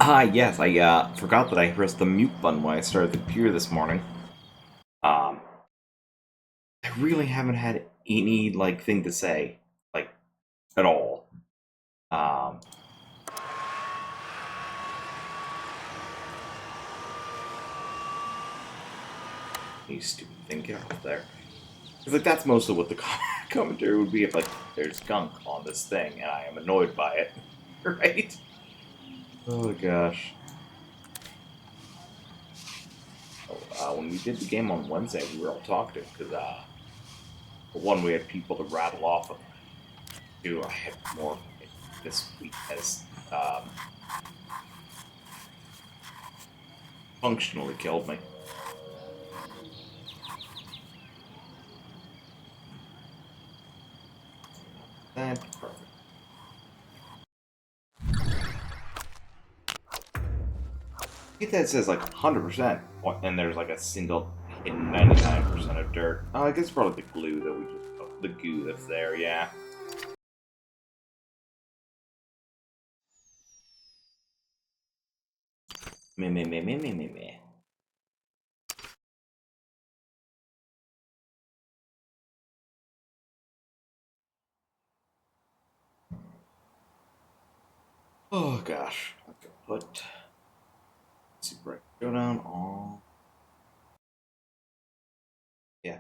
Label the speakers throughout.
Speaker 1: Yes, I forgot that I pressed the mute button when I started the computer this morning. Um, I really haven't had any thing to say, like at all. Um, you stupid thing, get off there. Because that's mostly what the commentary would be if there's gunk on this thing and I am annoyed by it, right? Oh gosh. Oh, when we did the game on Wednesday, we were all talkative because for one, we had people to rattle off of. Two, I had more this week as functionally killed me. That's perfect. I think that says 100%, and there's a single hidden 99% of dirt. Oh, I guess probably the glue that we just, the goo that's there, yeah. Me. Oh gosh. Okay, put super showdown on. Yeah.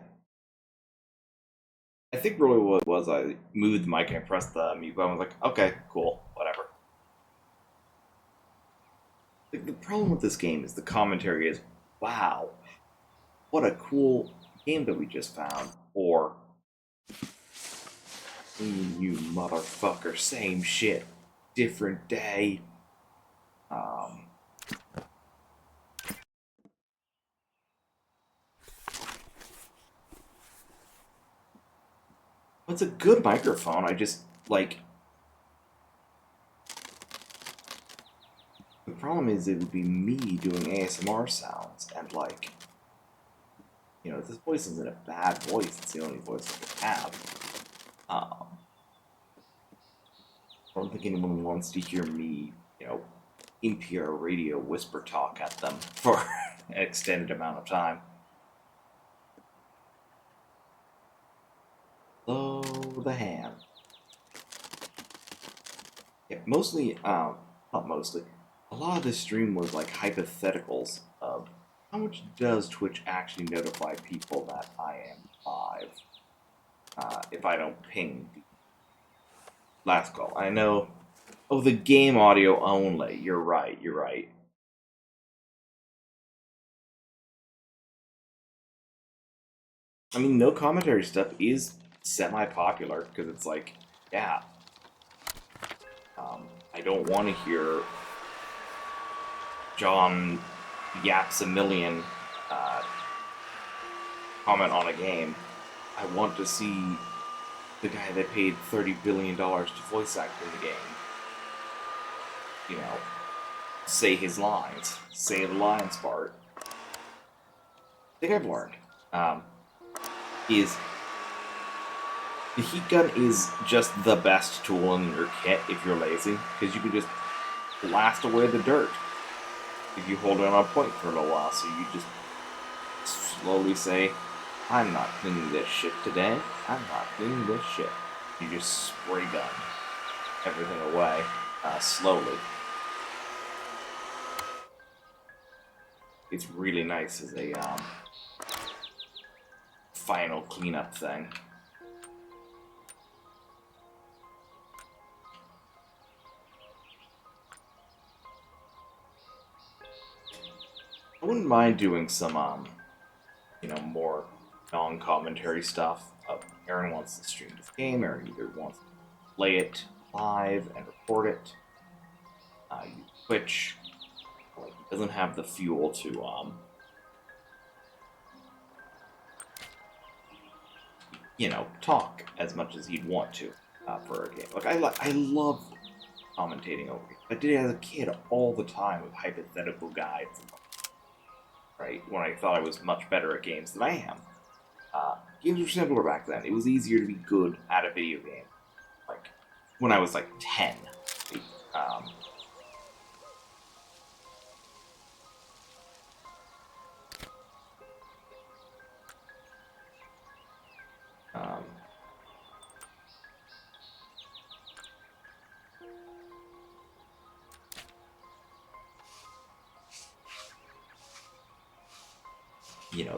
Speaker 1: I think really what it was, I moved the mic and I pressed the mute button. I was like, okay, cool, whatever. The problem with this game is the commentary is, wow, what a cool game that we just found. Or, you motherfucker, same shit, different day. Um, it's a good microphone. I just the problem is it would be me doing ASMR sounds, and this voice isn't a bad voice. It's the only voice I could have. I don't think anyone wants to hear me, NPR radio whisper talk at them for an extended amount of time. Slow the hand. Yeah, mostly, not mostly. A lot of this stream was hypotheticals of how much does Twitch actually notify people that I am live if I don't ping the last call. I know. Oh, the game audio only. You're right. You're right. I mean, no commentary stuff is semi-popular because it's yeah, I don't want to hear John yaps a million uh, comment on a game. I want to see the guy that paid $30 billion to voice act in the game, you know, say his lines, say the lines part. I think I've learned is the heat gun is just the best tool in your kit if you're lazy, because you can just blast away the dirt if you hold it on a point for a little while. So you just slowly say, I'm not cleaning this shit today. I'm not cleaning this shit. You just spray gun everything away slowly. It's really nice as a final cleanup thing. I wouldn't mind doing some, more non-commentary stuff. Aaron wants to stream this game. Aaron either wants to play it live and record it. Twitch doesn't have the fuel to talk as much as he'd want to for a game. I love commentating over games. I did it as a kid all the time with hypothetical guides, right? When I thought I was much better at games than I am. Games were simpler back then. It was easier to be good at a video game. When I was 10. Um,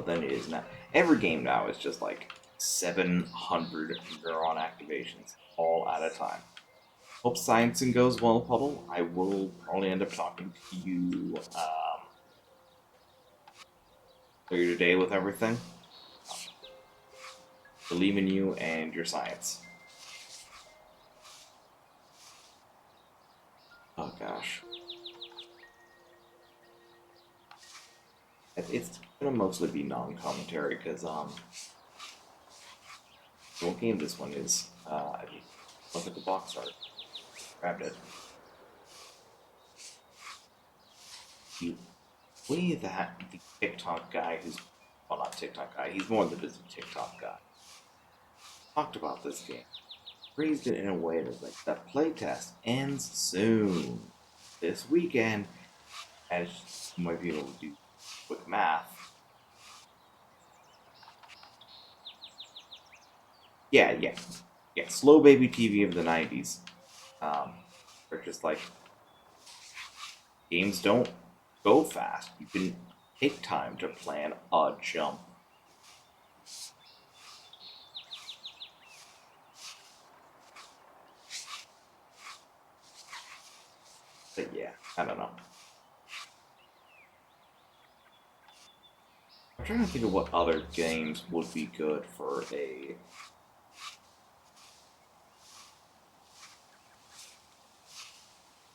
Speaker 1: than it is now. Every game now is just like 700 neuron activations all at a time. Hope sciencing goes well, Puddle. I will probably end up talking to you later today with everything. Believe in you and your science. Oh gosh. It's gonna mostly be non-commentary because what game this one is. I just look at the box art. Grabbed it. The way that the TikTok guy who's well not TikTok guy, he's more than just a TikTok guy. Talked about this game. Phrased it in a way that's like the playtest ends soon. This weekend, as you might be able to do quick math. Yeah. Slow baby TV of the 90s. They're just like games don't go fast. You can take time to plan a jump. But yeah, I don't know. I'm trying to think of what other games would be good for a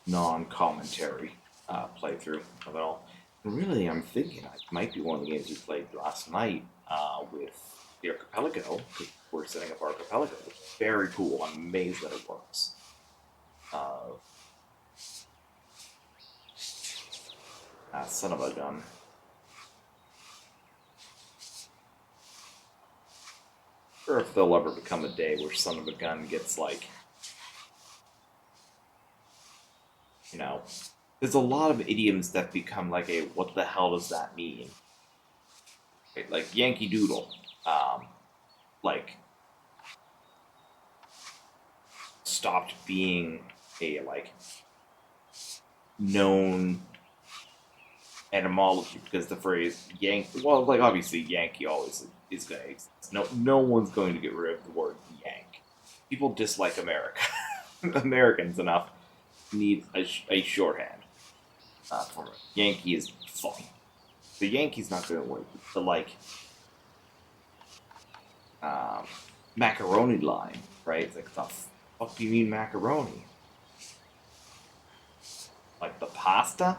Speaker 1: non-commentary playthrough of it all. And really, I'm thinking it might be one of the games we played last night with the archipelago, because we're setting up archipelago. It's very cool. I'm amazed that it works. Son of a gun. Or if there'll ever become a day where son of a gun gets like, there's a lot of idioms that become like a what the hell does that mean? Right? Like Yankee Doodle, like stopped being a like known etymology because the phrase Yankee, well, like obviously Yankee always is going to exist. No one's going to get rid of the word Yank. People dislike America. Americans enough need a shorthand for it. Yankee is fun. The Yankee's not going to work. The like macaroni line, right? It's like the fuck do you mean macaroni? Like the pasta?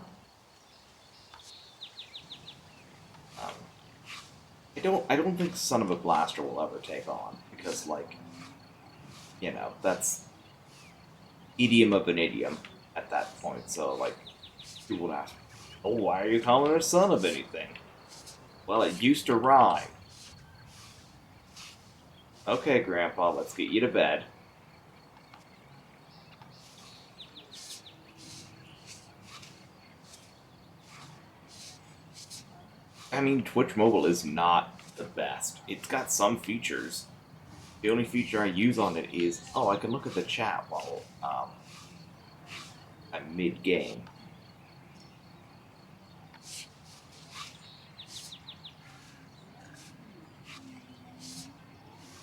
Speaker 1: Um, I don't think Son of a Blaster will ever take on because like that's idiom of an idiom at that point. So like people would ask, oh, why are you calling her son of anything? Well, it used to rhyme. Okay, Grandpa, let's get you to bed. I mean, Twitch Mobile is not the best. It's got some features. The only feature I use on it is, oh, I can look at the chat while I'm mid-game.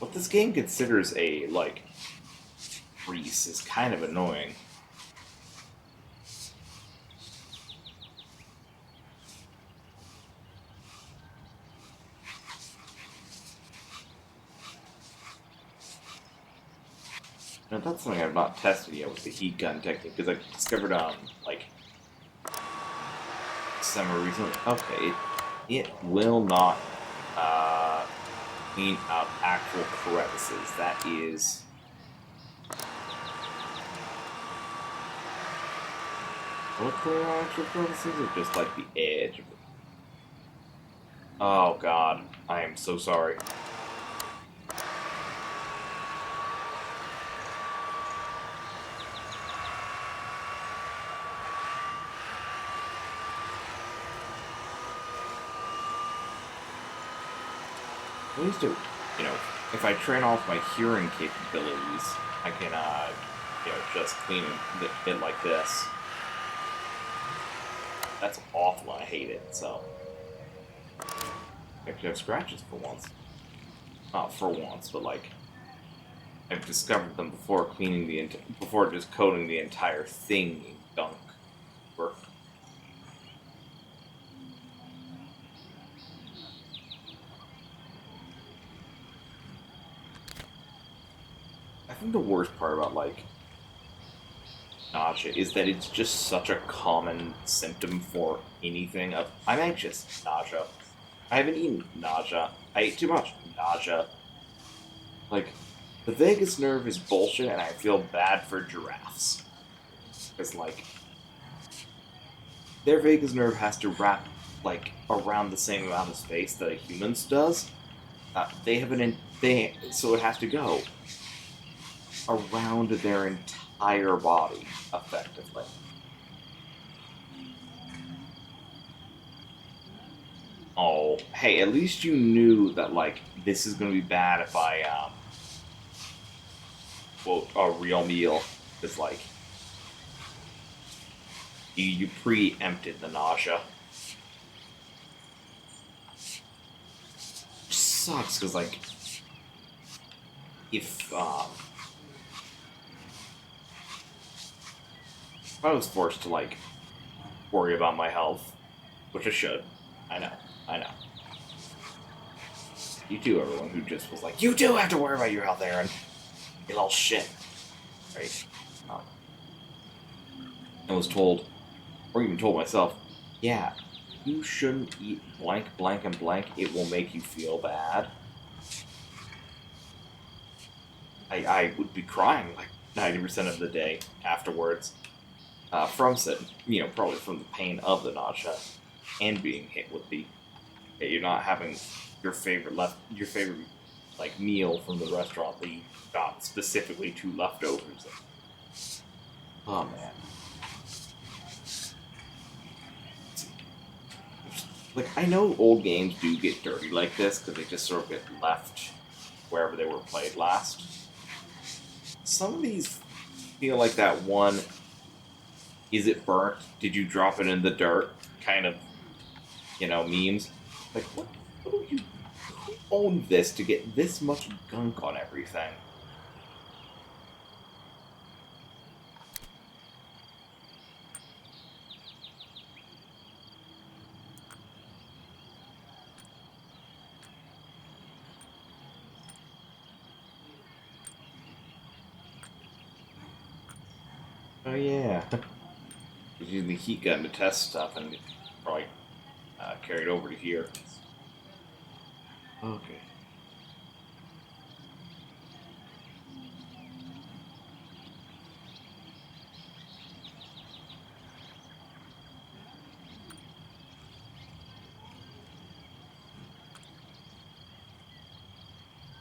Speaker 1: What this game considers a, like, grease is kind of annoying. Now, that's something I've not tested yet with the heat gun technique, because I discovered, like, summer recently. Okay, it will not, clean out actual crevices. That is... Will it clear out actual crevices, or just, like, the edge of it? Oh, God. I am so sorry. At least if I train off my hearing capabilities, I can, just clean it like this. That's awful, I hate it, so. actually have scratches for once. Not for once, but like I've discovered them before cleaning before just coating the entire thing in gunk. Or I think the worst part about like nausea is that it's just such a common symptom for anything. Of I'm anxious, nausea. I haven't eaten, nausea. I ate too much, nausea. Like the vagus nerve is bullshit, and I feel bad for giraffes because like their vagus nerve has to wrap like around the same amount of space that a human's does. They have so it has to go around their entire body effectively. Oh, hey, at least you knew that like this is gonna be bad if I quote a real meal. It's like you preempted the nausea. Which sucks because like if I was forced to like worry about my health, which I should, I know, I know. You too, everyone who just was like, you do have to worry about your health, Aaron. You little shit, right? Um, I was told, or even told myself, yeah, you shouldn't eat blank, blank, and blank. It will make you feel bad. I would be crying like 90% of the day afterwards from sitting, probably from the pain of the nausea and being hit with the, yeah, you're not having your favorite like meal from the restaurant that you got specifically to leftovers. Oh man. Like, I know old games do get dirty like this because they just sort of get left wherever they were played last. Some of these feel like that one, is it burnt? Did you drop it in the dirt? Kind of, memes. Like, what do you, who owned this to get this much gunk on everything? Oh yeah. Using the heat gun to test stuff and probably carried over to here. Okay.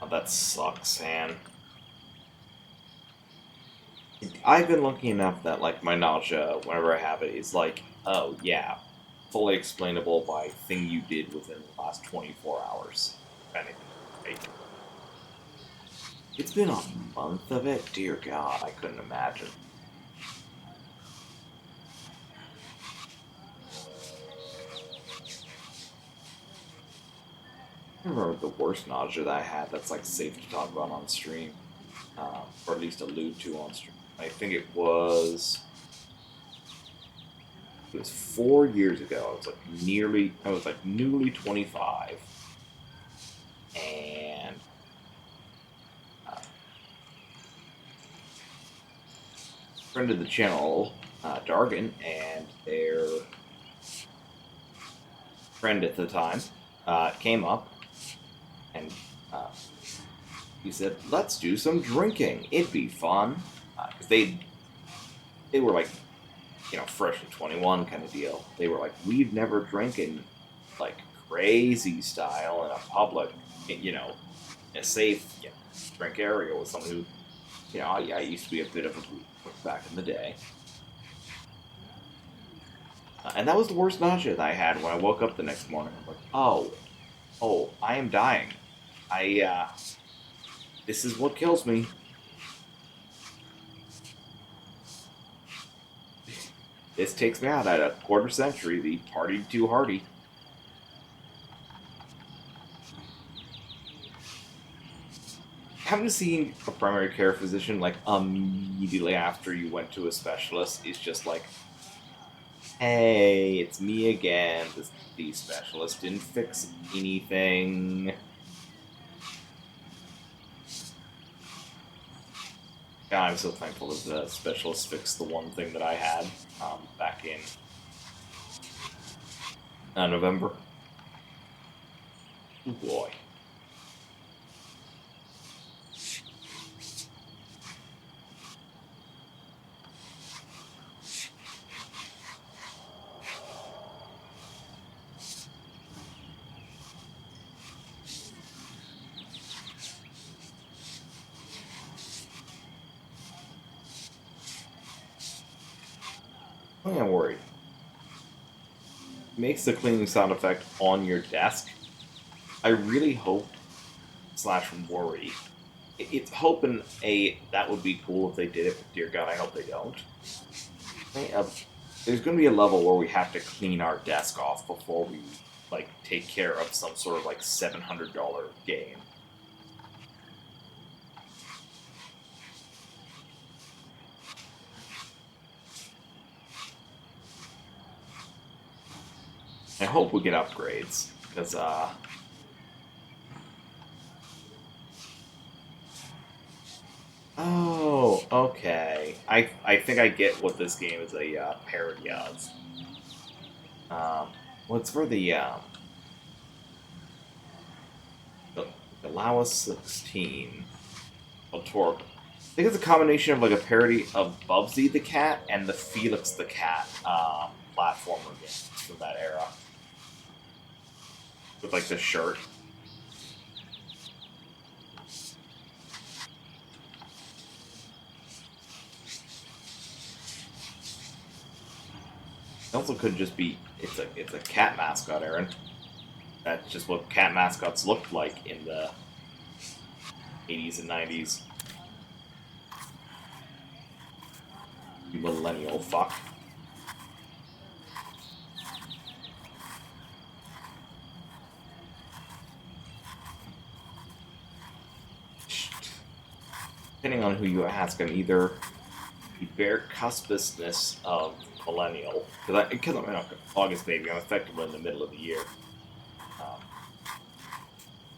Speaker 1: Oh, that sucks, man. I've been lucky enough that like my nausea, whenever I have it, is like, oh yeah, fully explainable by thing you did within the last 24 hours. Anything, right? It's been a month of it. Dear God, I couldn't imagine. I remember the worst nausea that I had. That's like safe to talk about on stream, or at least allude to on stream. I think it was 4 years ago. I was like newly 25, and uh, friend of the channel, Dargan, and their friend at the time came up, and uh, he said, "Let's do some drinking. It'd be fun." Because they were like, fresh at 21 kind of deal. They were like, "We've never drinking like crazy style in a public, in a safe, drink area with someone who, I used to be a bit of a boot back in the day." And that was the worst nausea that I had when I woke up the next morning. I'm like, oh, I am dying. This is what kills me. This takes me out at a quarter century, the party too hardy. Having seen a primary care physician like immediately after you went to a specialist is just like, hey, it's me again. The specialist didn't fix anything. Yeah, I'm so thankful that the specialist fixed the one thing that I had back in November. Oh boy. I'm worried. Makes the cleaning sound effect on your desk. I really hope slash worry. It's hoping that would be cool if they did it, but dear God, I hope they don't. There's going to be a level where we have to clean our desk off before we like take care of some sort of like $700 game. I hope we get upgrades because oh, okay. I think I get what this game is a parody of. Well, it's for the Galawas 16. Well, Torque. I think it's a combination of like a parody of Bubsy the Cat and the Felix the Cat platformer games from that era. With like the shirt. It also could just be it's a cat mascot, Aaron. That's just what cat mascots looked like in the 80s and 90s. You millennial fuck. Depending on who you ask, I'm either the bare cuspusness of millennial, because I'm an August baby, I'm effectively in the middle of the year. Um,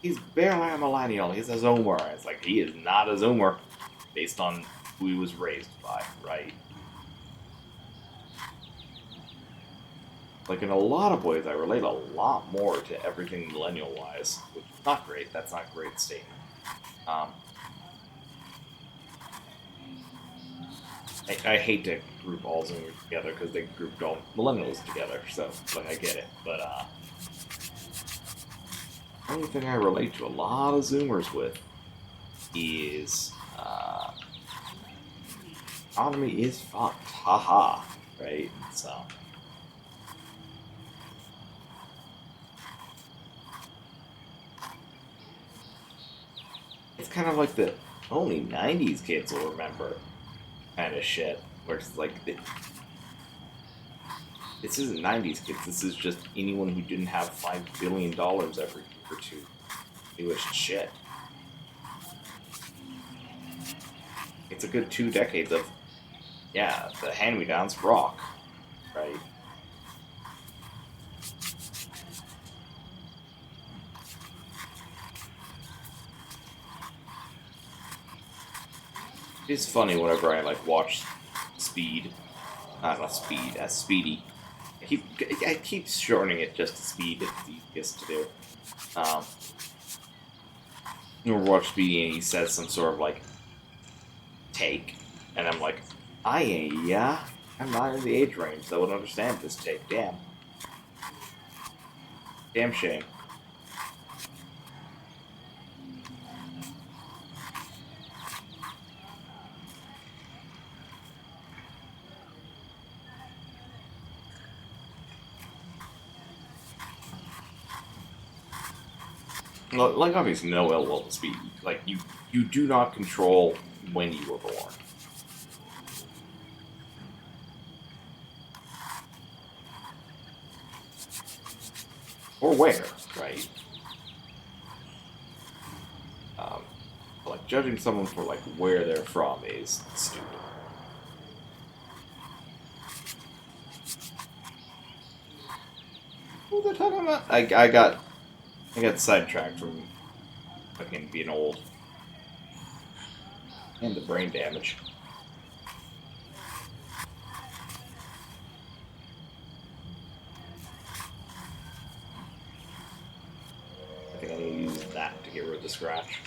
Speaker 1: he's barely a millennial, he's a zoomer. It's like, he is not a zoomer based on who he was raised by, right? Like, in a lot of ways, I relate a lot more to everything millennial-wise, which is not great. That's not a great statement. Um, I hate to group all Zoomers together because they grouped all millennials together, so like I get it. But the only thing I relate to a lot of Zoomers with is economy is fucked, haha, right? So it's kind of like the only '90s kids will remember kind of shit, where it's like this isn't '90s kids. This is just anyone who didn't have $5 billion every year or two. Newest shit. It's a good 2 decades of yeah, the hand-me-downs rock, right? It's funny whenever I like watch Speed, not Speed, Speedy. I keep shortening it just to Speed. It's the easiest to do. Um, you watch Speedy and he says some sort of like take, and I'm like, yeah, I'm not in the age range that would understand this take. Damn shame. Like obviously no ill will to Speedy. Like you do not control when you were born. Or where, right? Um, like judging someone for like where they're from is stupid. What are they talking about? I got sidetracked from fucking being old and the brain damage. I think I need to use that to get rid of the scratch.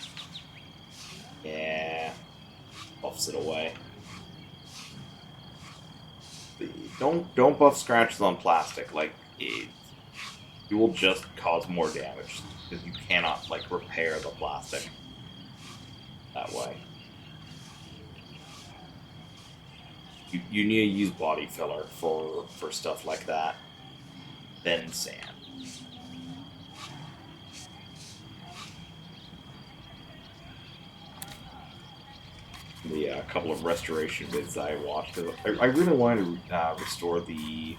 Speaker 1: Yeah, buffs it away. Don't buff scratches on plastic. Like you will just cause more damage because you cannot like repair the plastic that way. You need to use body filler for stuff like that. Then sand. The couple of restoration vids I watched. I really wanted to restore the.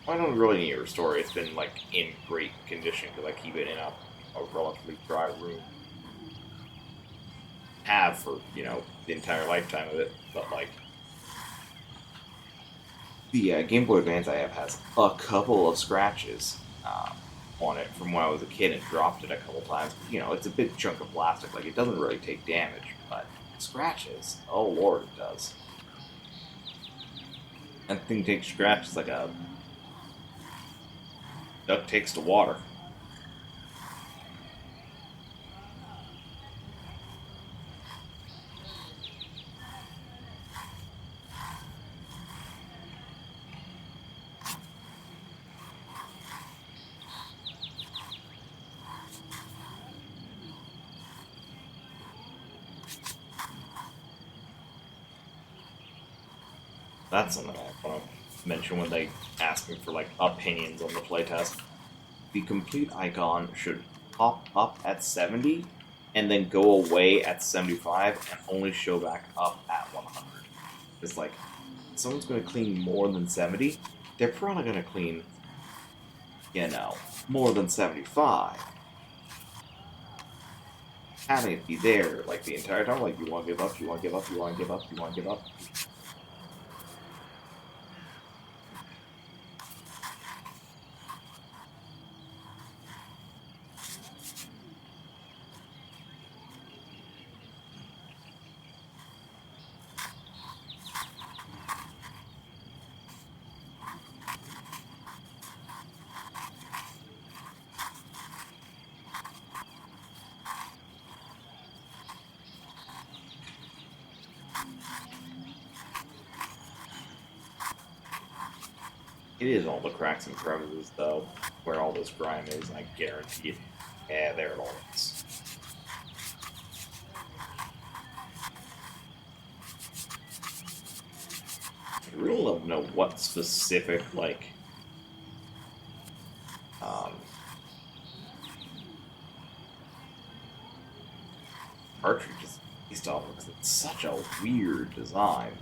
Speaker 1: I don't really need to restore it. It's been like in great condition because I keep it in a relatively dry room. Have for the entire lifetime of it, but like the Game Boy Advance I have has a couple of scratches on it from when I was a kid and dropped it a couple times. It's a big chunk of plastic. Like, it doesn't really take damage, but scratches, oh lord, it does. That thing takes scratches like a duck takes to water. That's something I want to mention when they ask me for like opinions on the playtest. The complete icon should pop up at 70 and then go away at 75 and only show back up at 100. It's like, someone's going to clean more than 70, they're probably going to clean, more than 75. Having it be there, like, the entire time, like, you want to give up, you want to give up, you want to give up, you want to give up. It is all the cracks and crevices, though, where all this grime is, I guarantee it. Yeah, there it all is. I really love to know what specific, like, um, cartridge is based off of, because it's such a weird design.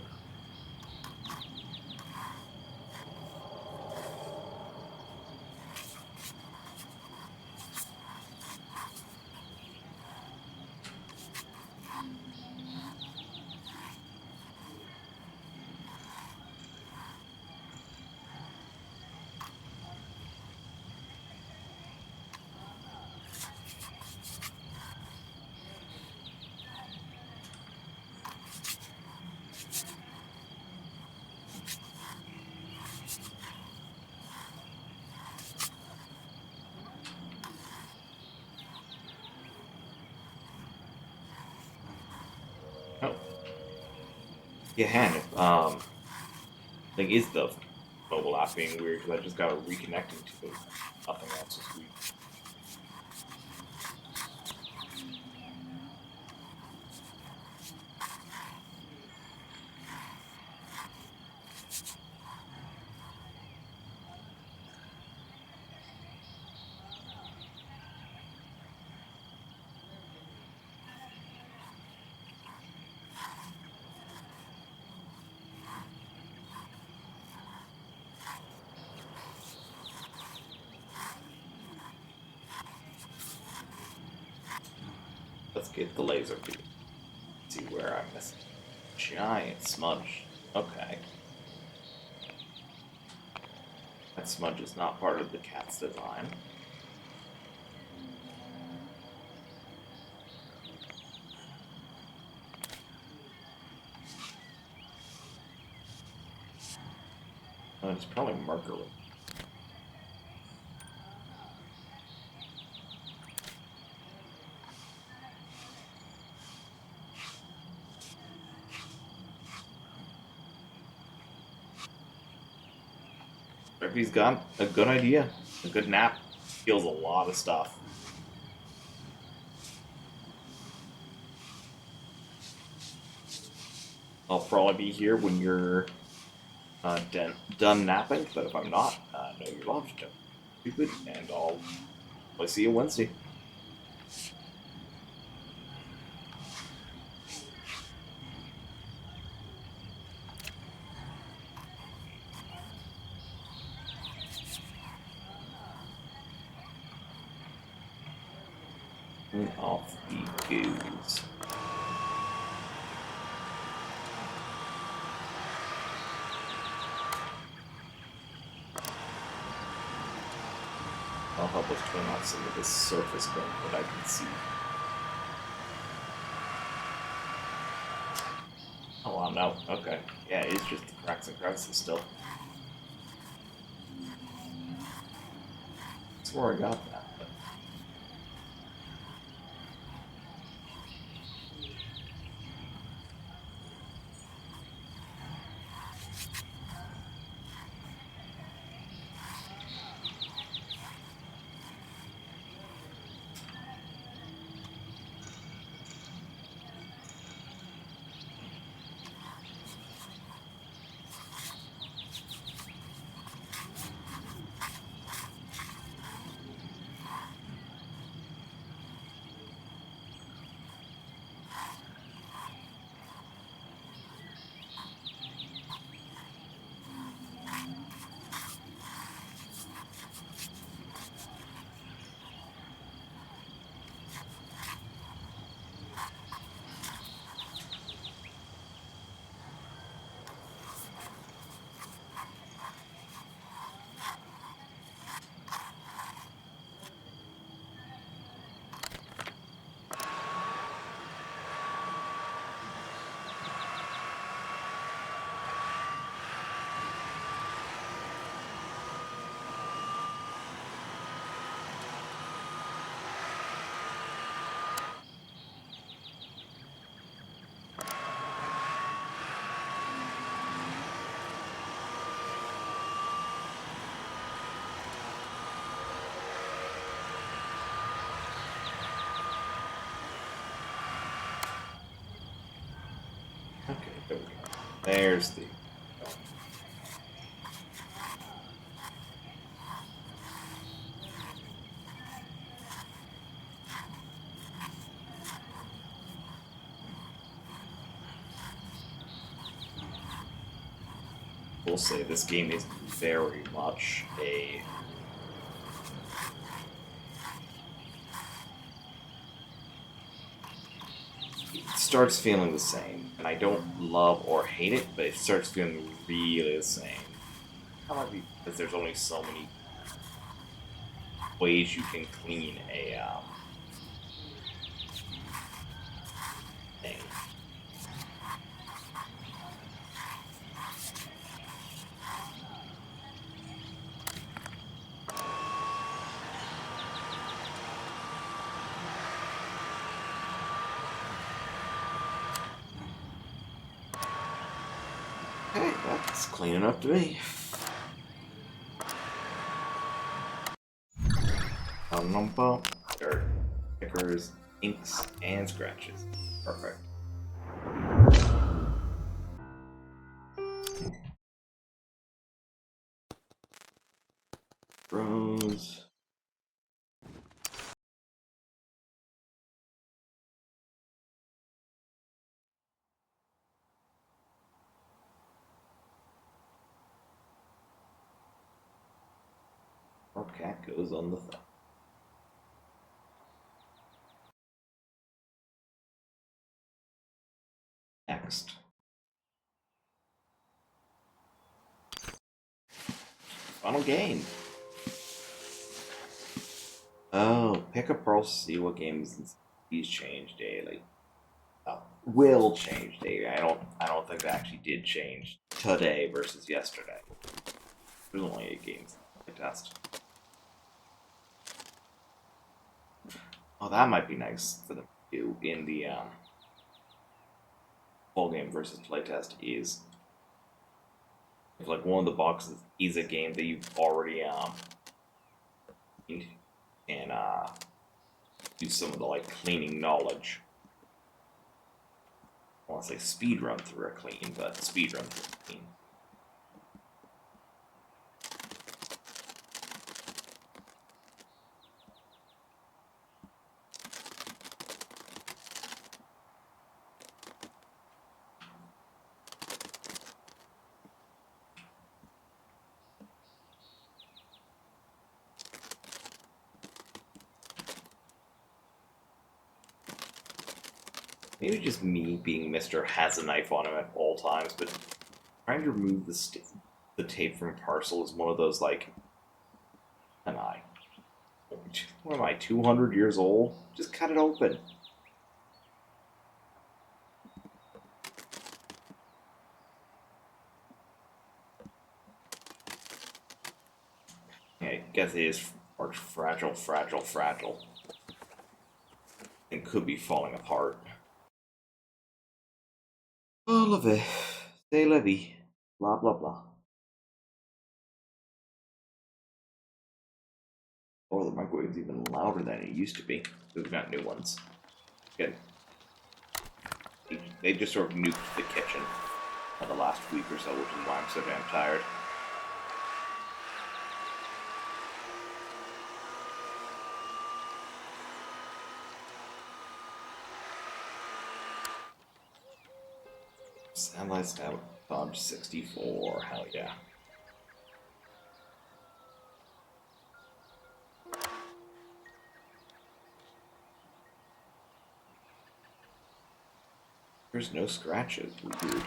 Speaker 1: Oh, yeah, hand. Thing is the mobile app being weird because I just got to reconnecting to it. Nothing else is weird. let's get the laser beam. See where I'm missing. Giant smudge. Okay. That smudge is not part of the cat's design. Oh, it's probably mercury. If he's got a good idea, a good nap, heals a lot of stuff. I'll probably be here when you're done napping, but if I'm not, know your love, don't be stupid, and I'll see you Wednesday. And off he goes. I'll help us turn off some of this surface burn that I can see. Oh, wow, no. Okay. Yeah, it's just the cracks and crevices still. That's where I got that. But... Okay, there we go. There's the... We'll say this game is very much a... It starts feeling the same, and I don't love or hate it, but it starts feeling really the same. How might be because there's only so many ways you can clean a thing. Hey, that's clean enough to me. Dirt, stickers, inks, and scratches. Perfect. Rose. Or cat goes on the thumb. Final game. Oh, pick a process, see what games these change daily. Will change daily. I don't think they actually did change today versus yesterday. There's only 8 games to test. Oh, that might be nice for them to do in the full game versus playtest is if like one of the boxes is a game that you've already and use some of the like cleaning knowledge. I want to say speed run through a clean, but speed run through a clean. Maybe just me being Mr. Has a knife on him at all times, but trying to remove the tape from a parcel is one of those like, am I? What am I, 200 years old? Just cut it open. Yeah, I guess it is fragile, fragile, fragile. And could be falling apart. Oh, la vie. C'est la vie. Blah, blah, blah. Oh, the microwave's even louder than it used to be. We've got new ones. Good. They just sort of nuked the kitchen for the last week or so, which is why I'm so damn tired. Satellites now Dodge 64, hell yeah. There's no scratches, weird.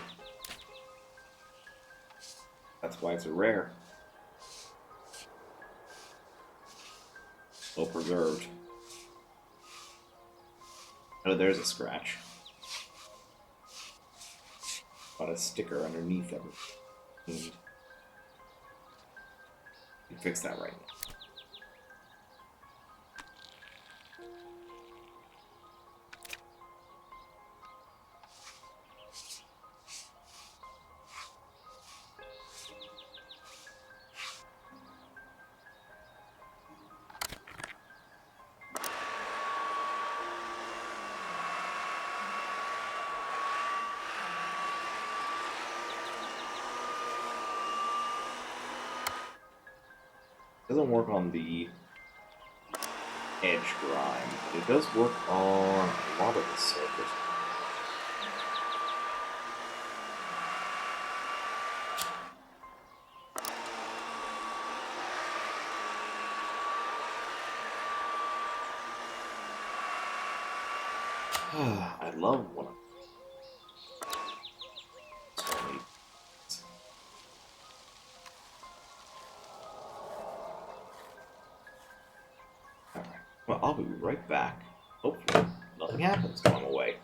Speaker 1: That's why it's a rare. Well preserved. Oh, there's a scratch. Got a sticker underneath everything. You can fix that right now. Doesn't work on the edge grime, but it does work on a lot of the surface. I love when Alright, well, I'll be right back. Hopefully, nothing happens while I'm away.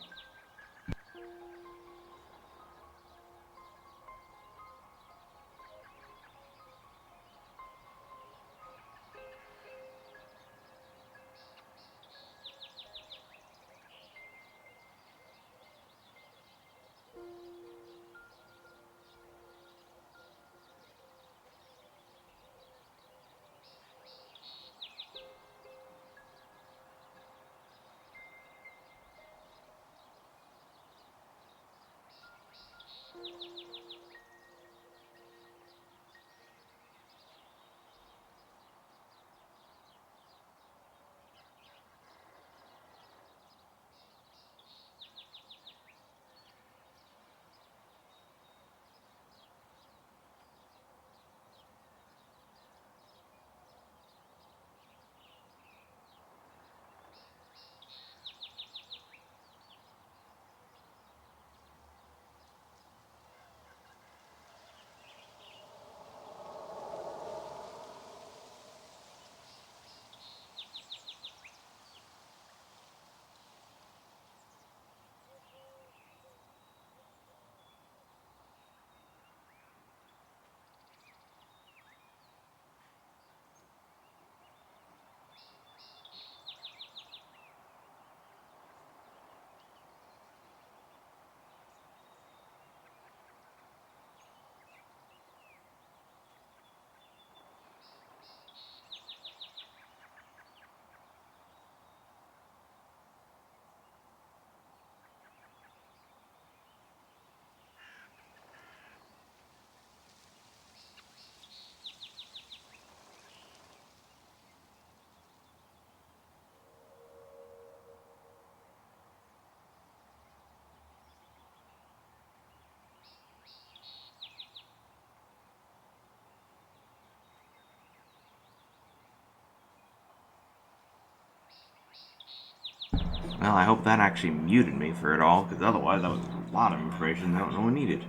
Speaker 1: Well, I hope that actually muted me for it all, because otherwise that was a lot of information that no one needed.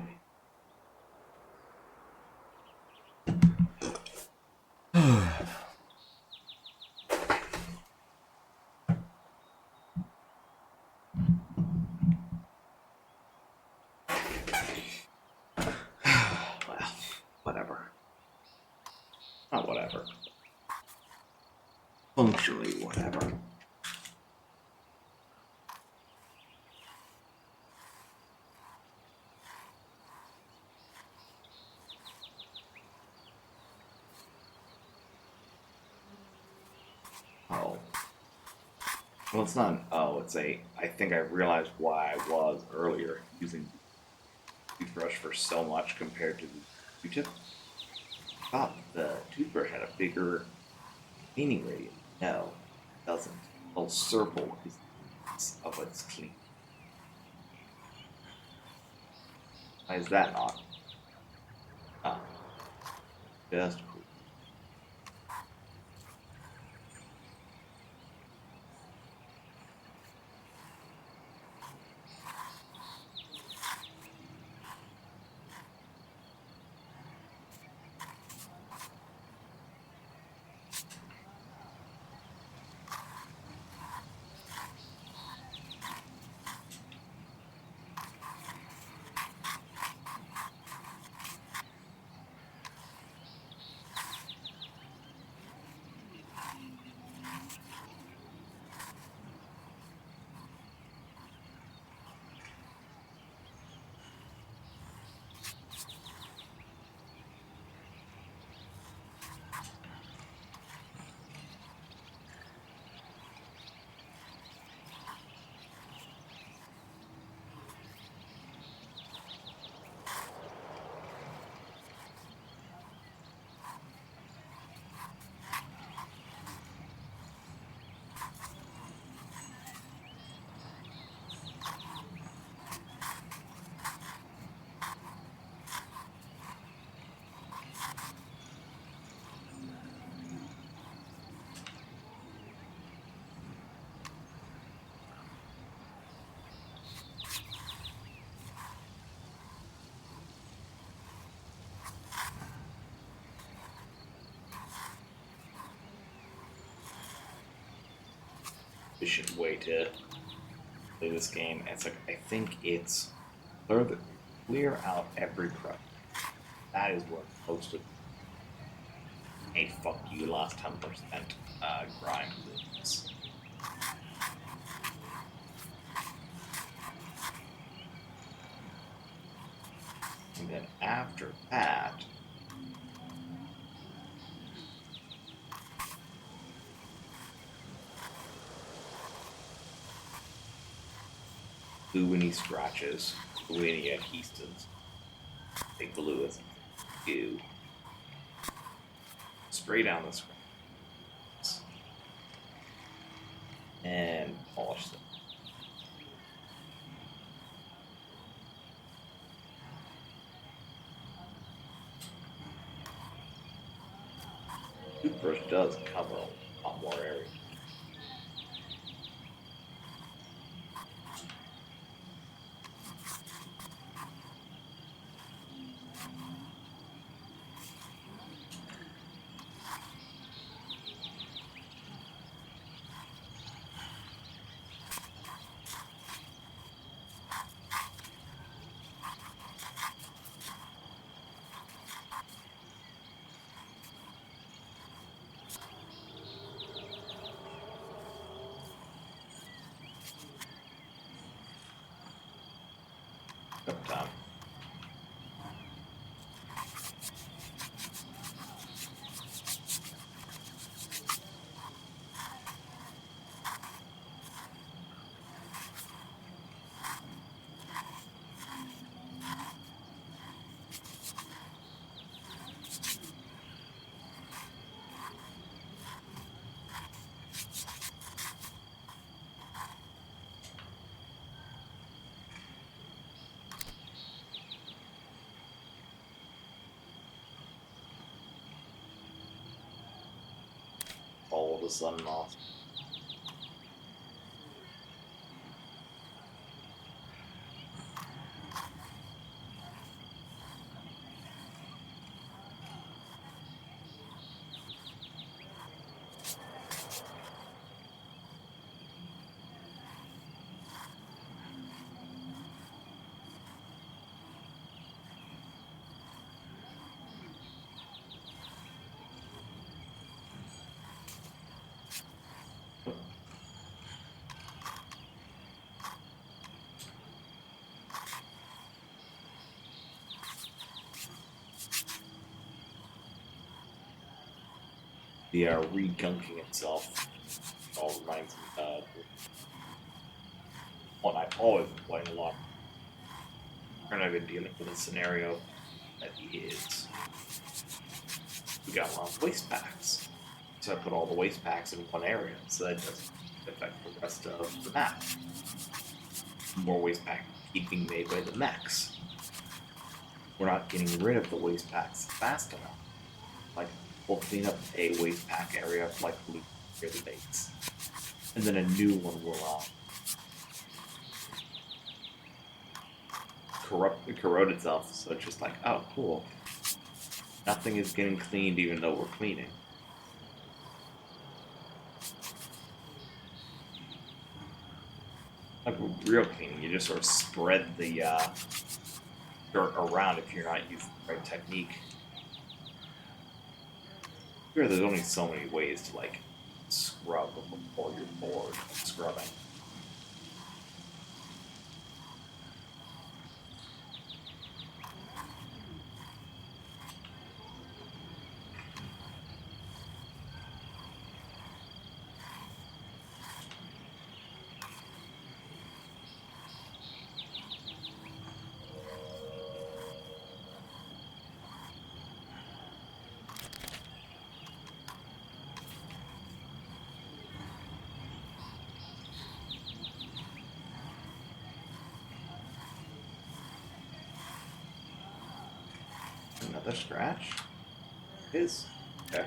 Speaker 1: Well, whatever. Not whatever. Functionally, whatever. Oh. Well, it's not an oh, it's a. I think I realized why I was earlier using toothbrush for so much compared to the Q-tip. I thought the toothbrush had a bigger cleaning radius. No, it doesn't. The little circle is of its clean. Why is that not? Ah, just cool. Efficient way to play this game. It's like I think it's clear out every pro. That is what most of hey fuck you lost 10% grind is. And then after that, glue any scratches, glue any adhesives. They glue as goo. Spray down the scratches and polish them. Toothbrush does cover a lot more area. Time. All of a sudden off. The re-gunking itself all reminds me of what I've always been playing a lot. And I've been dealing with a scenario that is we got a lot of waste packs. So I put all the waste packs in one area so that doesn't affect the rest of the map. More waste pack keep being made by the mechs. We're not getting rid of the waste packs fast enough. Like, we'll clean up a waste pack area, like loot the baits. And then a new one will corrode itself, so it's just like, oh, cool. Nothing is getting cleaned even though we're cleaning. Like real cleaning, you just sort of spread the dirt around if you're not using the right technique. Sure, there's only so many ways to like scrub before you're bored of scrubbing. Another scratch? His? Okay.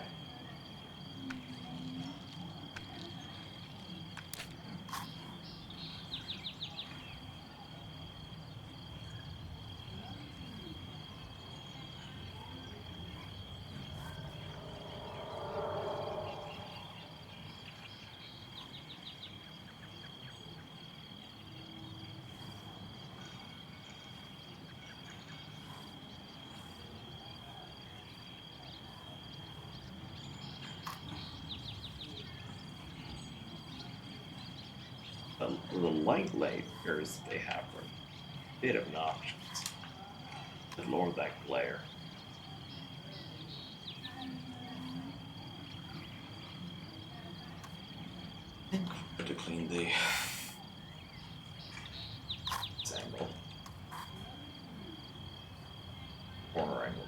Speaker 1: The light layers they have are a bit obnoxious. Good lord, that glare. I think I to clean the angle. Corner angle.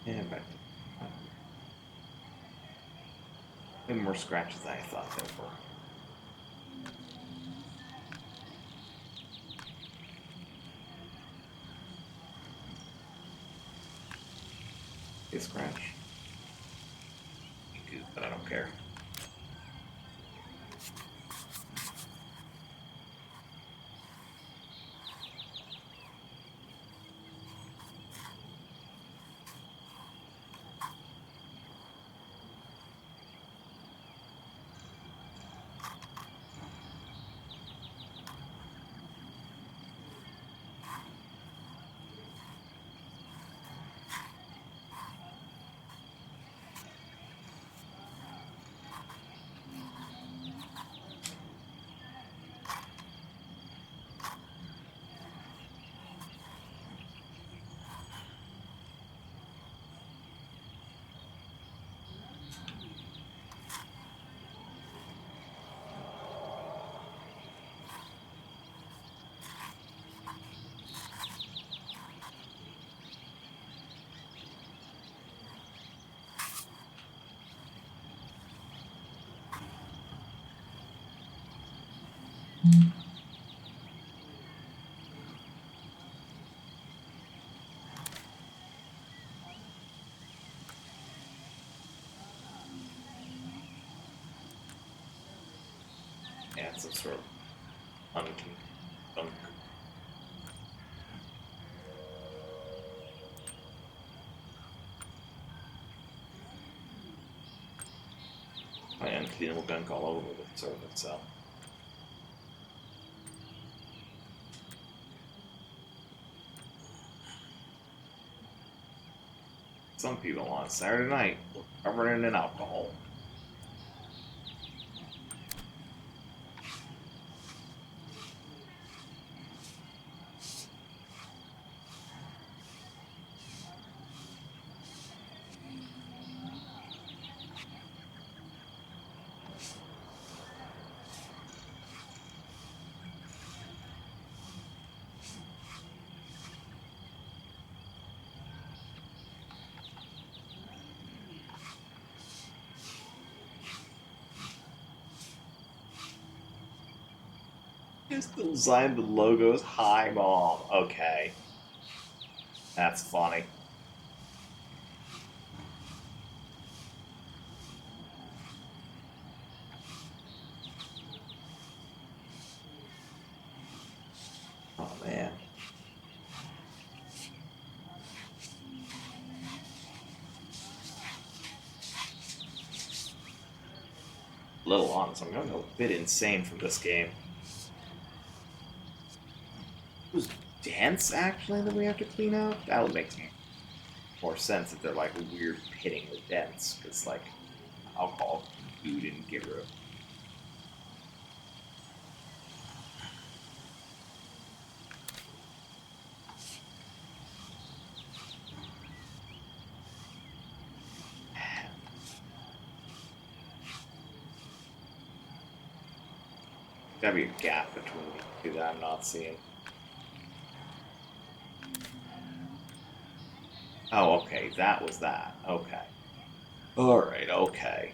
Speaker 1: And back to way more scratches than I thought there were. A scratch. But I don't care. Add some sort of unclean gunk. My uncleanable gunk all over the server itself. Some people on Saturday night were covered in alcohol. Just designed the logos. Hi, Mom. Okay. That's funny. Oh, man. A little honest. I'm going a bit insane from this game. Those dents, actually, that we have to clean up? That would make more sense if they're, like, weird pitting with dents. Because, like, alcohol you didn't get rid of. Gotta be a gap between the two that I'm not seeing. Oh, okay, that was that. Okay. Alright, okay.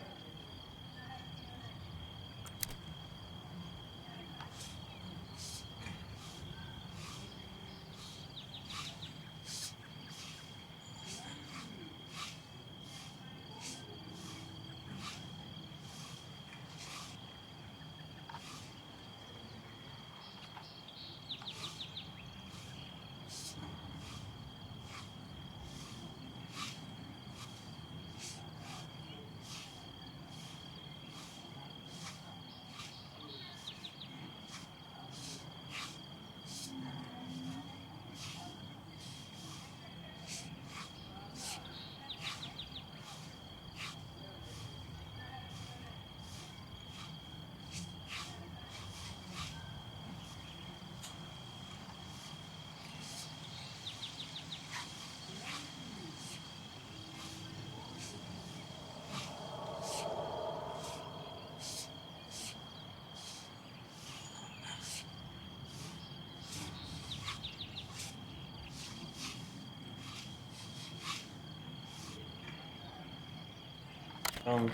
Speaker 1: Um,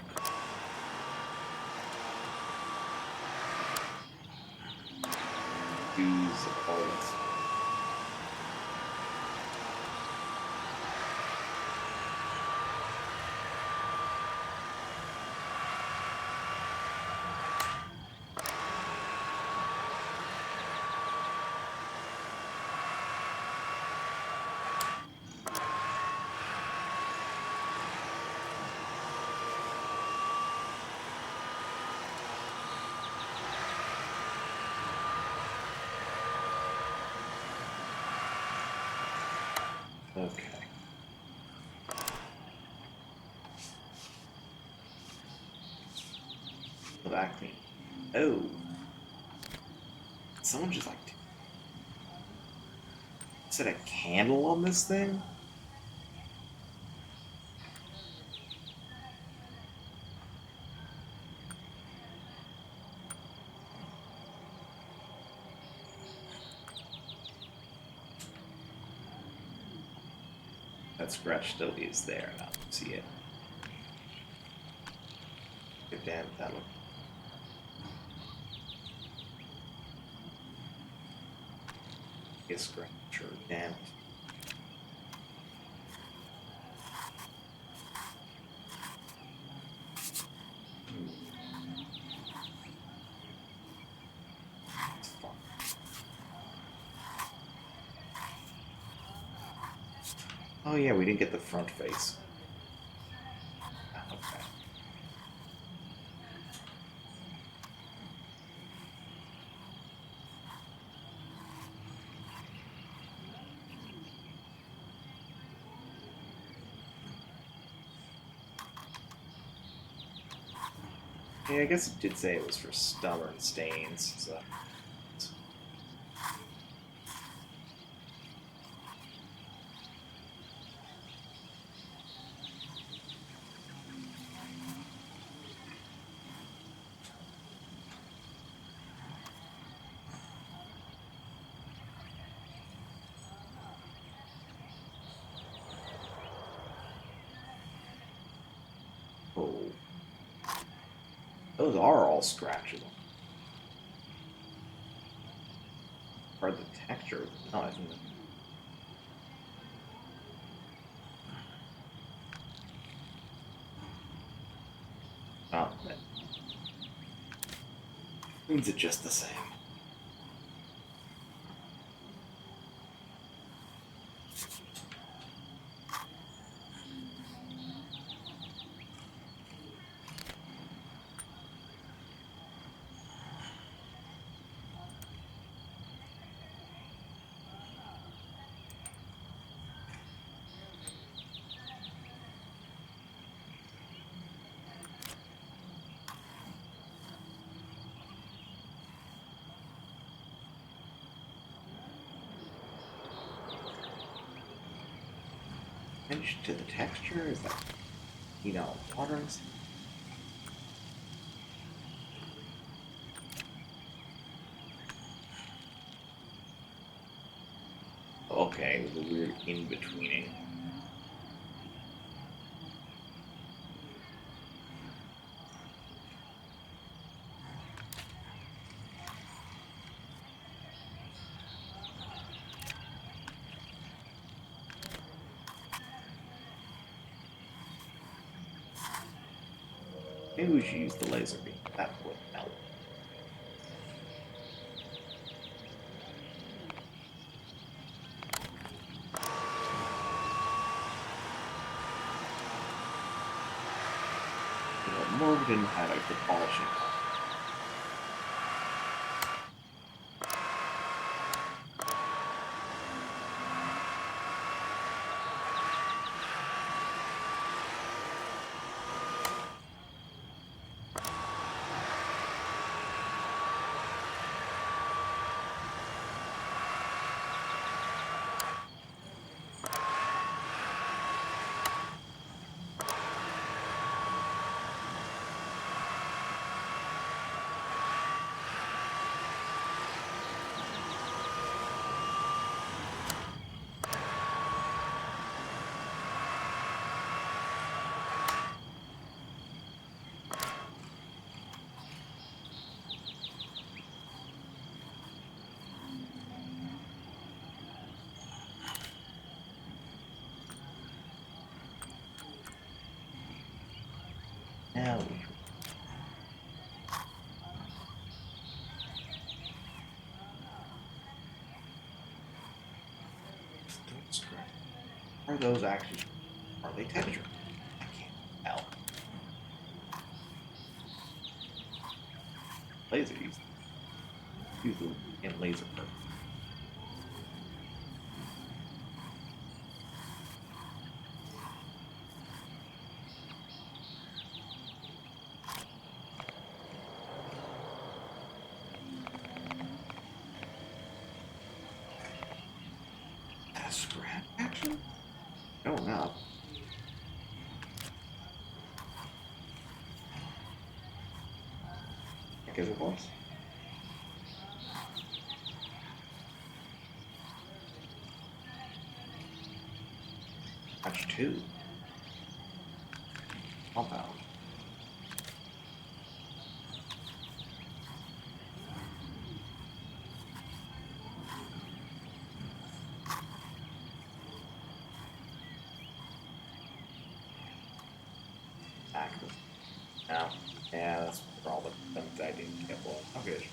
Speaker 1: use opponents. Okay. That clean. Oh. Someone just like set a candle on this thing? That scratch still is there, and I don't see it. Good damn, that look. A scratch or damn it. Oh yeah, we didn't get the front face. Okay. Yeah, I guess it did say it was for stubborn stains, so. Oh, those are all scratchable. Or the texture. No, I think. Oh, that means it just the same. Finish to the texture? Is that, water and stuff? Okay, the weird in-betweening. Maybe we should use the laser beam. That would help. More didn't have like the polishing. Now we don't scratch. Are those actually? Are they textured? I can't tell. Laser use them in laser purpose. That a scratch action? No, not. I guess it was. That's two. Compound. Active. No. Yeah, that's probably something I didn't get well. Okay.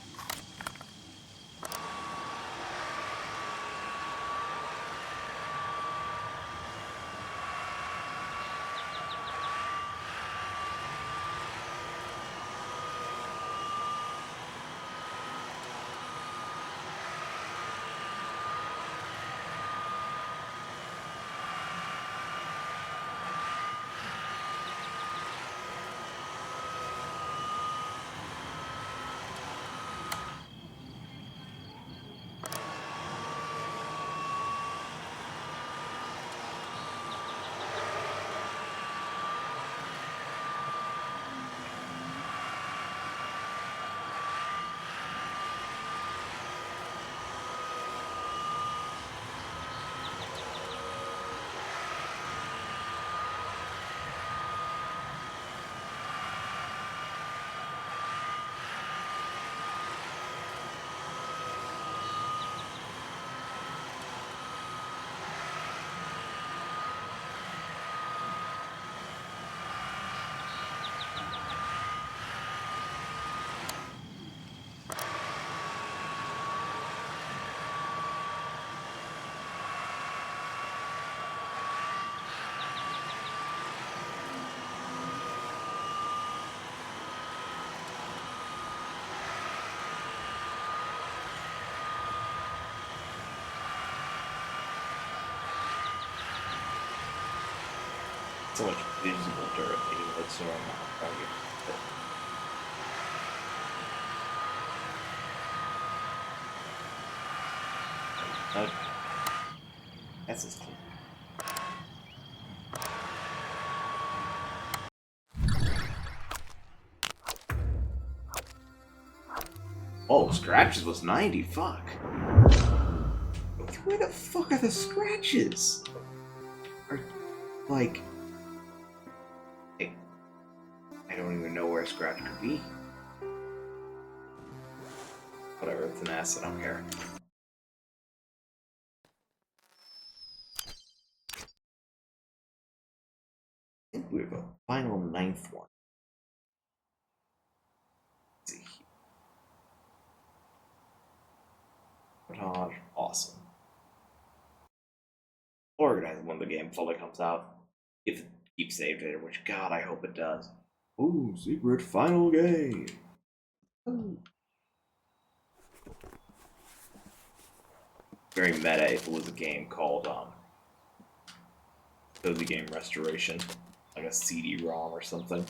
Speaker 1: so much visible durability. Let's sort of that's as clean. Oh, scratches was 90. Fuck. Where the fuck are the scratches? Are like, I don't even know where a scratch could be. Whatever, it's an S. I don't care. I think we have a final ninth one. Let's see here. Sabotage, awesome. Organize when the game fully comes out. If it keeps saved data, which God, I hope it does. Ooh, secret final game. Ooh. Very meta if it was a game called Cozy Game Restoration, like a CD-ROM or something.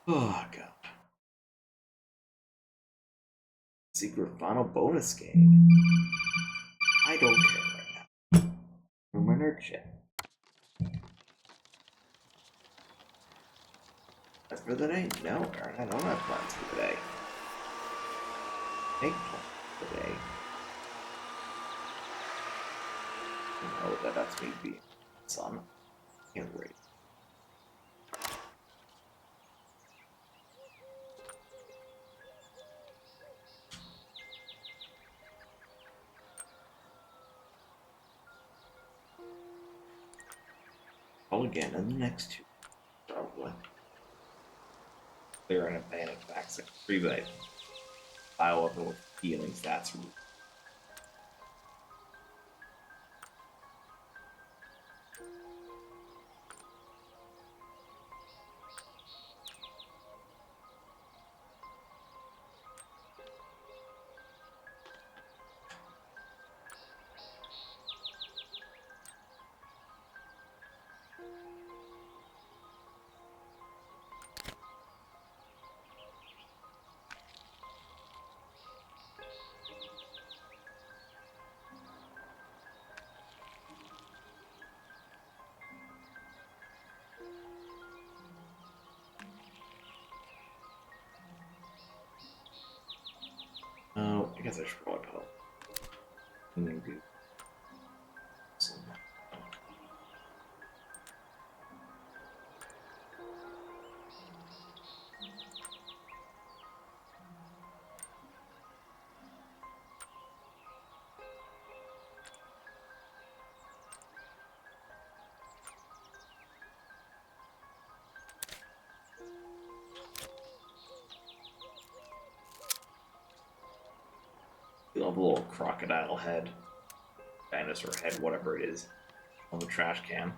Speaker 1: Oh god. Secret final bonus game. I don't care right now. For my nerd shit. As for the day, no, Aaron, I don't have plans for today. Make plans for today. You know that that's me being son. Can't wait. Call again in the next two, probably. They're in a panic vaccine. Freebite. Pile up with healing stats. Oh, I guess I should probably put healing do. You'll have a little crocodile head, dinosaur head, whatever it is, on the trash can.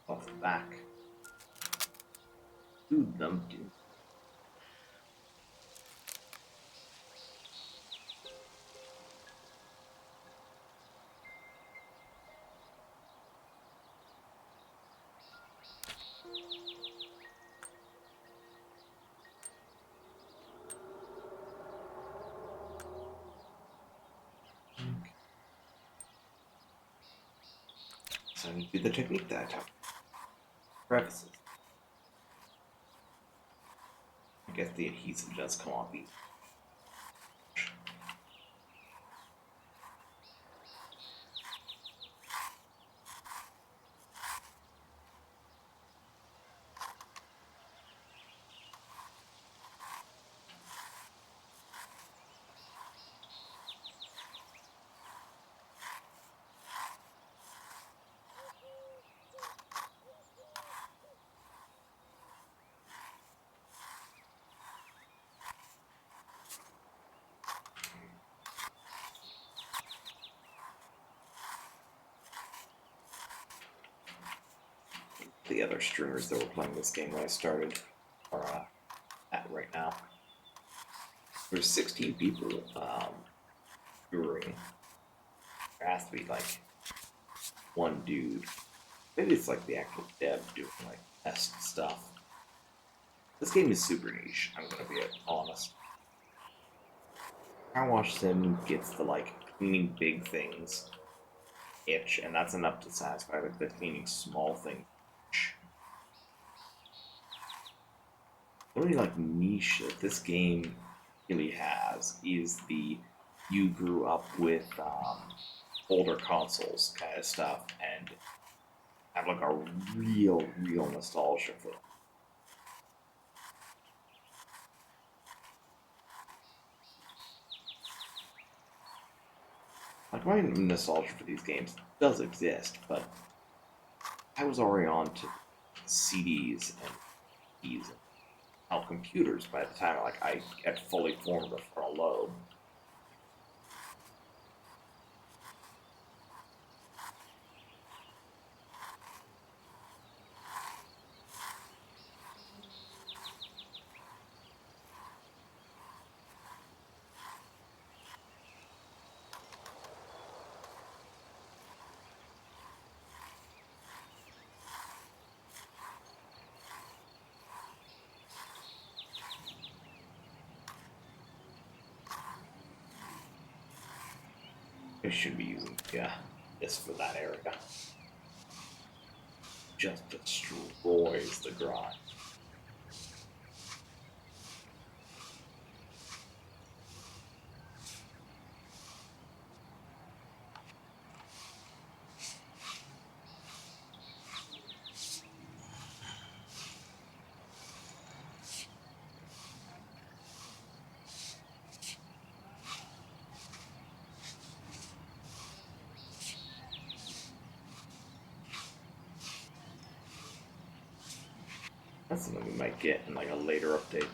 Speaker 1: Off the back. Do them do. So I need to do the technique that I taught. Crevices. I guess the adhesive does come off easy. the other streamers that were playing this game when I started are at right now. There's 16 people viewing. There has to be like one dude. Maybe it's like the actual dev doing like test stuff. This game is super niche, I'm gonna be honest. Car wash sim gets the like cleaning big things itch, and that's enough to satisfy like the cleaning small thing itch. The only like niche that this game really has is the you grew up with older consoles kind of stuff and have like a real nostalgia for them. Like my nostalgia for these games does exist, but I was already on to CDs and keys and now computers by the time like I had fully formed a frontal lobe. I should be using this for that area. Just destroys the grind. That's something we might get in like a later update.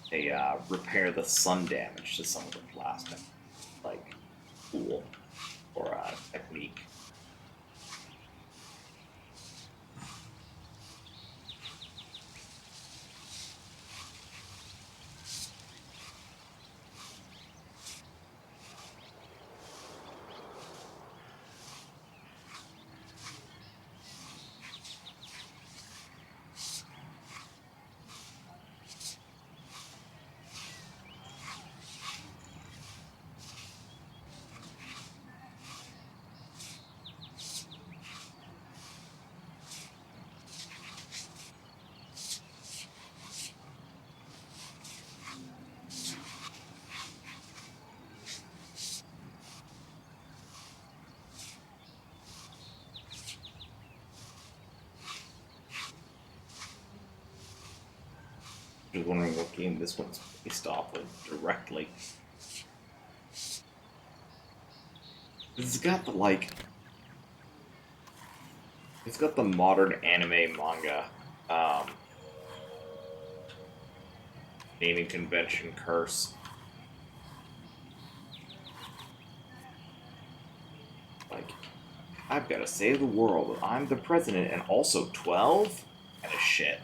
Speaker 1: They repair the sun damage to some of the plastic, like tool or technique. Just wondering what game this one's based off of directly. It's got the like, it's got the modern anime manga naming convention curse. Like, I've got to save the world. I'm the president and also 12? Kind of shit.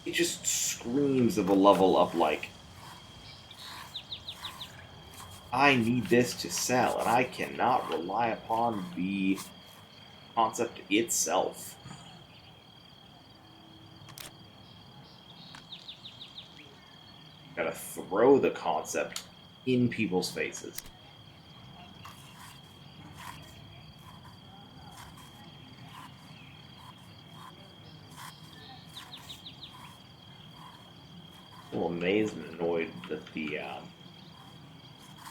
Speaker 1: It just screams of a level of like, I need this to sell, and I cannot rely upon the concept itself. Gotta throw the concept in people's faces. A little amazed and annoyed that the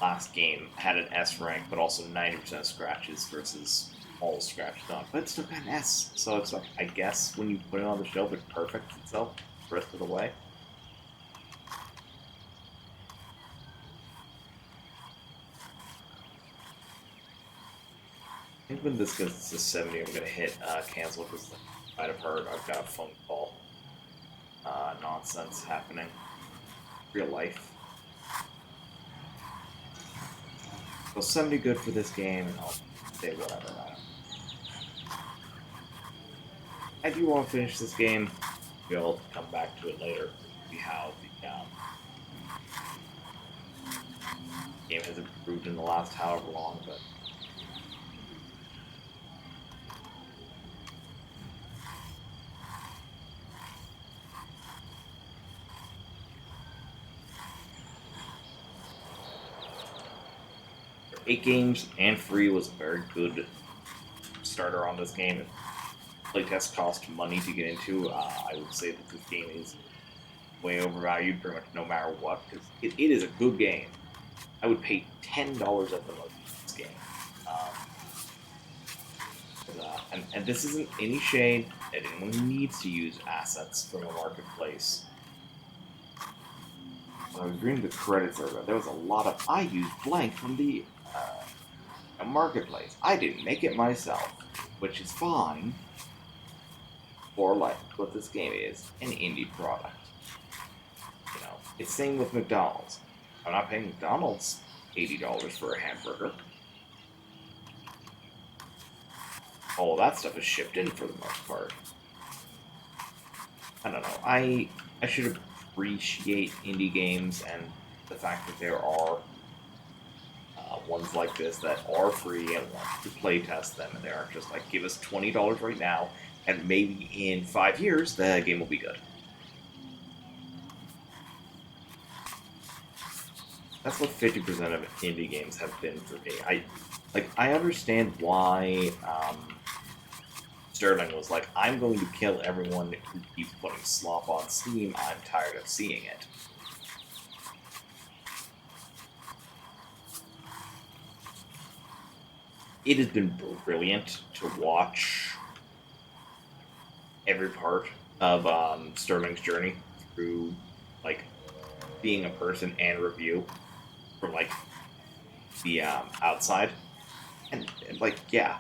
Speaker 1: last game had an S rank, but also 90% scratches versus all scratches on. But it's still got an S, so it's like, I guess when you put it on the shelf, it perfects itself the rest of the way. I think when this gets to 70, I'm gonna hit cancel because I might have heard I've got a phone call nonsense happening. Real life. So send me good for this game, and I'll say whatever. I do want to finish this game. We'll come back to it later. See how the game has improved in the last however long, but for 8 games and free was a very good starter on this game. If playtest cost money to get into, I would say that this game is way overvalued pretty much no matter what, because it is a good game. I would pay $10 at the most for this game. And this isn't any shade at anyone who needs to use assets from a marketplace. When I was reading the credits earlier, there was a lot of I used blank from the marketplace. I didn't make it myself, which is fine for like what this game is, an indie product. You know, it's same with McDonald's. I'm not paying McDonald's $80 for a hamburger. All of that stuff is shipped in for the most part. I don't know. I should appreciate indie games and the fact that there are ones like this that are free and want to play test them, and they aren't just like, give us $20 right now, and maybe in 5 years the game will be good. That's what 50% of indie games have been for me. I understand why Sterling was like, I'm going to kill everyone who keeps putting slop on Steam. I'm tired of seeing it. It has been brilliant to watch every part of Sterling's journey through, like, being a person and review from, like, the outside. And, like, yeah,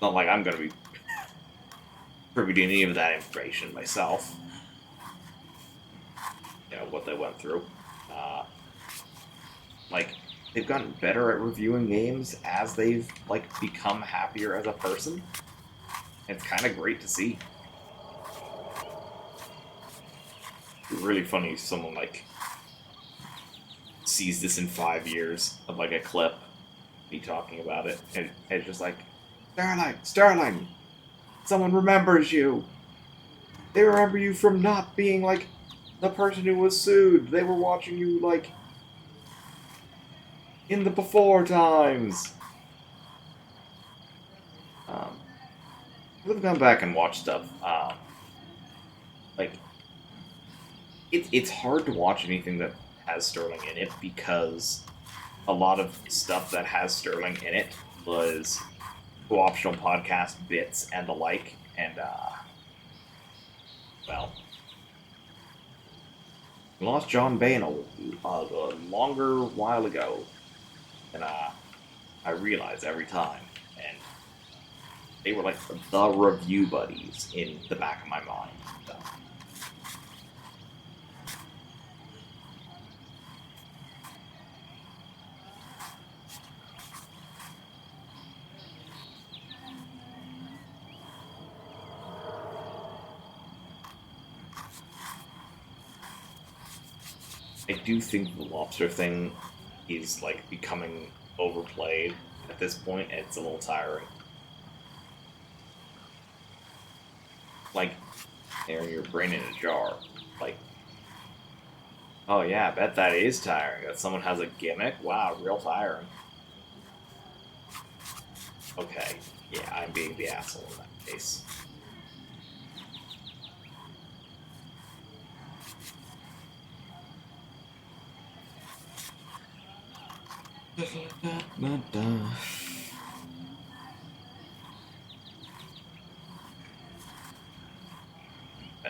Speaker 1: not like I'm going to be privy to any of that information myself. You know, what they went through. Like, they've gotten better at reviewing games as they've, like, become happier as a person. It's kind of great to see. It's really funny if someone, like, sees this in 5 years of, like, a clip, me talking about it, and it's just like, Sterling, someone remembers you. They remember you from not being, like, the person who was sued. They were watching you, like, in the before times. We've gone back and watched stuff. Like, it's hard to watch anything that has Sterling in it because a lot of stuff that has Sterling in it was co-optional podcast bits and the like, and well, we lost John Bain a longer while ago than I realize every time, and they were like the review buddies in the back of my mind. So. I do think the lobster thing is like becoming overplayed at this point, and it's a little tiring. Like, airing your brain in a jar. Like, oh yeah, I bet that is tiring. That someone has a gimmick? Wow, real tiring. Okay, yeah, I'm being the asshole in that case.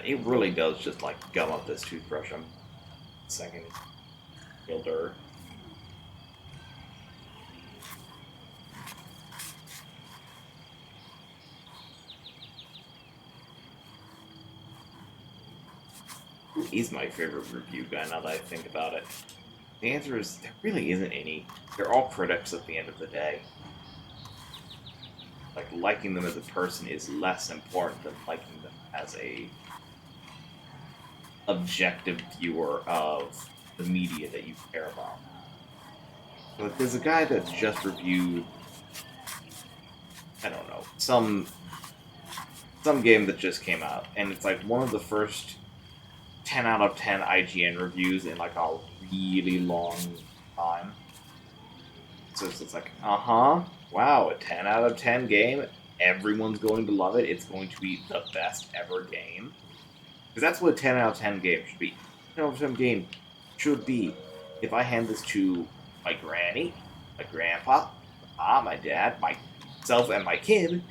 Speaker 1: It really does just like gum up this toothbrush. I'm second real dirt. He's my favorite review guy now that I think about it. The answer is there really isn't any. They're all critics at the end of the day. Like, liking them as a person is less important than liking them as a objective viewer of the media that you care about. Like, there's a guy that just reviewed, I don't know, some game that just came out, and it's like one of the first 10 out of 10 IGN reviews in like a really long time. So it's like, wow, a 10 out of 10 game. Everyone's going to love it. It's going to be the best ever game. Because that's what a 10 out of 10 game should be. 10 out of 10 game should be, if I hand this to my granny, my grandpa, my dad, myself, and my kid,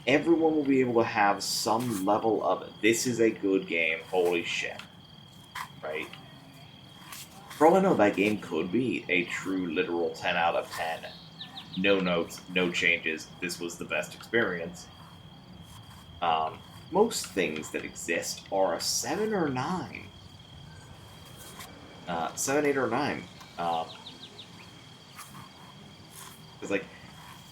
Speaker 1: everyone will be able to have some level of, this is a good game, holy shit. Right? For all I know, that game could be a true, literal 10 out of 10. No notes, no changes. This was the best experience. Most things that exist are a 7 or 9. 7, 8, or 9. Because, like,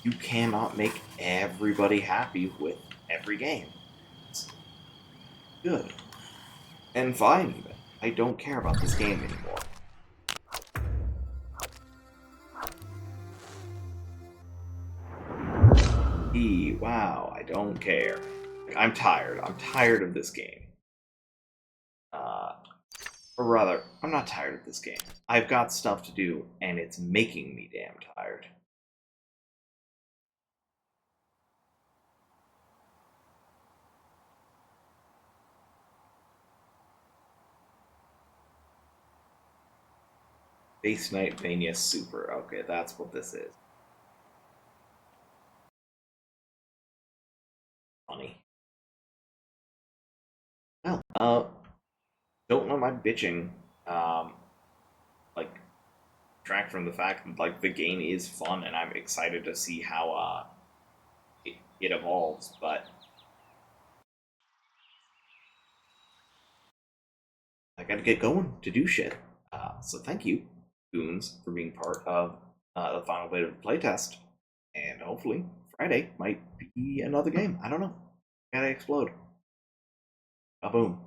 Speaker 1: you cannot make everybody happy with every game. It's good. And fine, even. I don't care about this game anymore. Wow, I don't care. I'm tired. I'm tired of this game. Or rather, I'm not tired of this game. I've got stuff to do, and it's making me damn tired. Base Knight Mania Super. Okay, that's what this is. Funny. Well, don't let my bitching, um, like, track from the fact that, like, the game is fun, and I'm excited to see how, it evolves, but I gotta get going to do shit. So thank you, Goons, for being part of the final bit of the playtest. And hopefully, Friday might be another game. I don't know. Gotta explode. Ba boom.